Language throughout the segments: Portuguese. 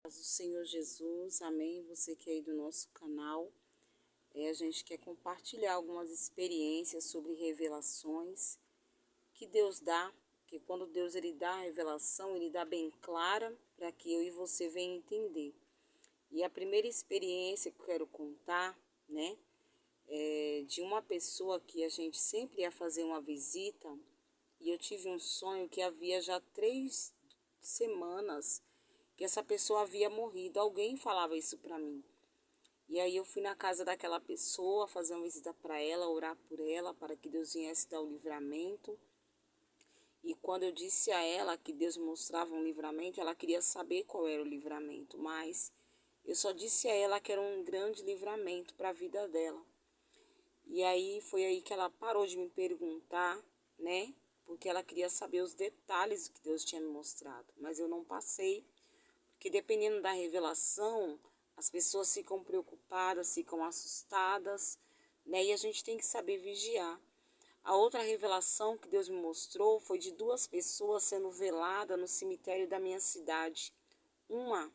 Do Senhor Jesus, amém. Você que é aí do nosso canal, a gente quer compartilhar algumas experiências sobre revelações que Deus dá, que quando Deus ele dá a revelação, ele dá bem clara para que eu e você venham entender. E a primeira experiência que eu quero contar, né, é de uma pessoa que a gente sempre ia fazer uma visita e eu tive um sonho que havia já 3 semanas que essa pessoa havia morrido. Alguém falava isso para mim. E aí eu fui na casa daquela pessoa, fazer uma visita para ela, orar por ela, para que Deus viesse dar o livramento. E quando eu disse a ela que Deus mostrava um livramento, ela queria saber qual era o livramento, mas eu só disse a ela que era um grande livramento para a vida dela. E aí foi aí que ela parou de me perguntar, né? Porque ela queria saber os detalhes que Deus tinha me mostrado, mas eu não passei. Porque dependendo da revelação, as pessoas ficam preocupadas, ficam assustadas, né? E a gente tem que saber vigiar. A outra revelação que Deus me mostrou foi de 2 pessoas sendo veladas no cemitério da minha cidade. Uma,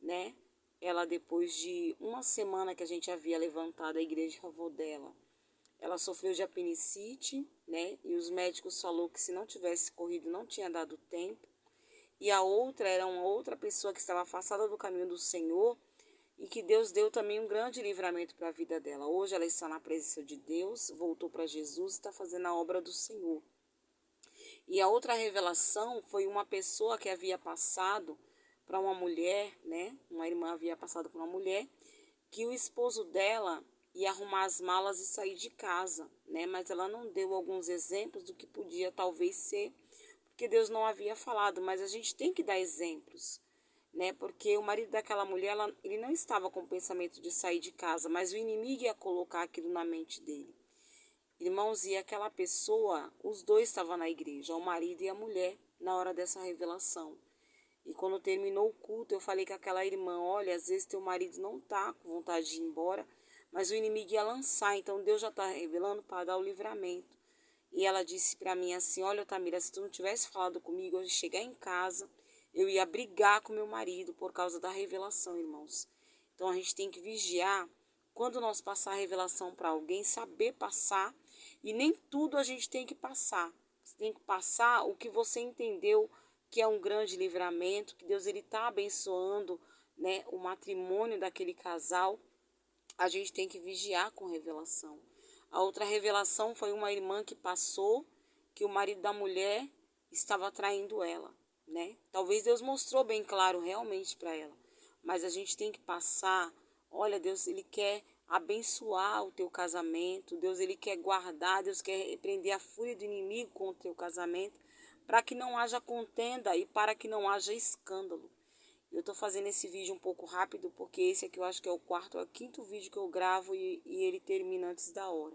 né? Ela depois de uma semana que a gente havia levantado a igreja de avô dela, ela sofreu de apendicite, né? E os médicos falaram que se não tivesse corrido não tinha dado tempo. E a outra era uma outra pessoa que estava afastada do caminho do Senhor e que Deus deu também um grande livramento para a vida dela. Hoje ela está na presença de Deus, voltou para Jesus e está fazendo a obra do Senhor. E a outra revelação foi uma pessoa que havia passado para uma mulher, né? Uma irmã havia passado para uma mulher, que o esposo dela ia arrumar as malas e sair de casa, né? Mas ela não deu alguns exemplos do que podia talvez ser, porque Deus não havia falado, mas a gente tem que dar exemplos, né? Porque o marido daquela mulher, ele não estava com o pensamento de sair de casa, mas o inimigo ia colocar aquilo na mente dele. Irmãos, e aquela pessoa, os dois estavam na igreja, o marido e a mulher, na hora dessa revelação. E quando terminou o culto, eu falei com aquela irmã, olha, às vezes teu marido não está com vontade de ir embora, mas o inimigo ia lançar, então Deus já está revelando para dar o livramento. E ela disse para mim assim, olha, Tamira, se tu não tivesse falado comigo, eu ia chegar em casa, eu ia brigar com meu marido por causa da revelação, irmãos. Então a gente tem que vigiar quando nós passar a revelação para alguém, saber passar, e nem tudo a gente tem que passar. Você tem que passar o que você entendeu que é um grande livramento, que Deus ele está abençoando, né, o matrimônio daquele casal. A gente tem que vigiar com revelação. A outra revelação foi uma irmã que passou que o marido da mulher estava traindo ela, né? Talvez Deus mostrou bem claro realmente para ela, mas a gente tem que passar. Olha, Deus ele quer abençoar o teu casamento, Deus ele quer guardar, Deus quer repreender a fúria do inimigo contra o teu casamento, para que não haja contenda e para que não haja escândalo. Eu estou fazendo esse vídeo um pouco rápido, porque esse aqui eu acho que é o quarto ou quinto vídeo que eu gravo e ele termina antes da hora.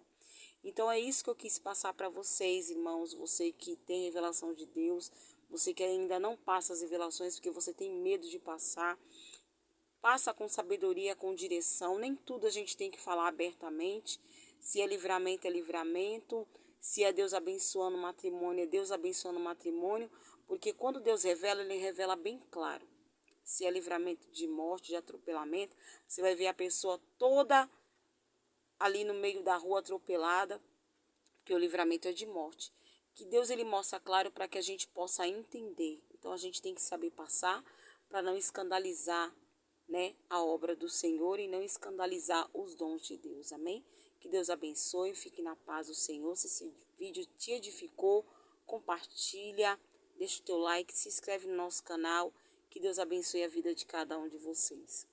Então é isso que eu quis passar para vocês, irmãos, você que tem revelação de Deus, você que ainda não passa as revelações porque você tem medo de passar. Passa com sabedoria, com direção, nem tudo a gente tem que falar abertamente. Se é livramento, se é Deus abençoando o matrimônio, é Deus abençoando o matrimônio, porque quando Deus revela, ele revela bem claro. Se é livramento de morte, de atropelamento, você vai ver a pessoa toda ali no meio da rua atropelada, que o livramento é de morte. Que Deus ele mostra claro para que a gente possa entender. Então a gente tem que saber passar para não escandalizar, né, a obra do Senhor e não escandalizar os dons de Deus. Amém? Que Deus abençoe, fique na paz do Senhor. Se esse vídeo te edificou, compartilha, deixa o teu like, se inscreve no nosso canal. Que Deus abençoe a vida de cada um de vocês.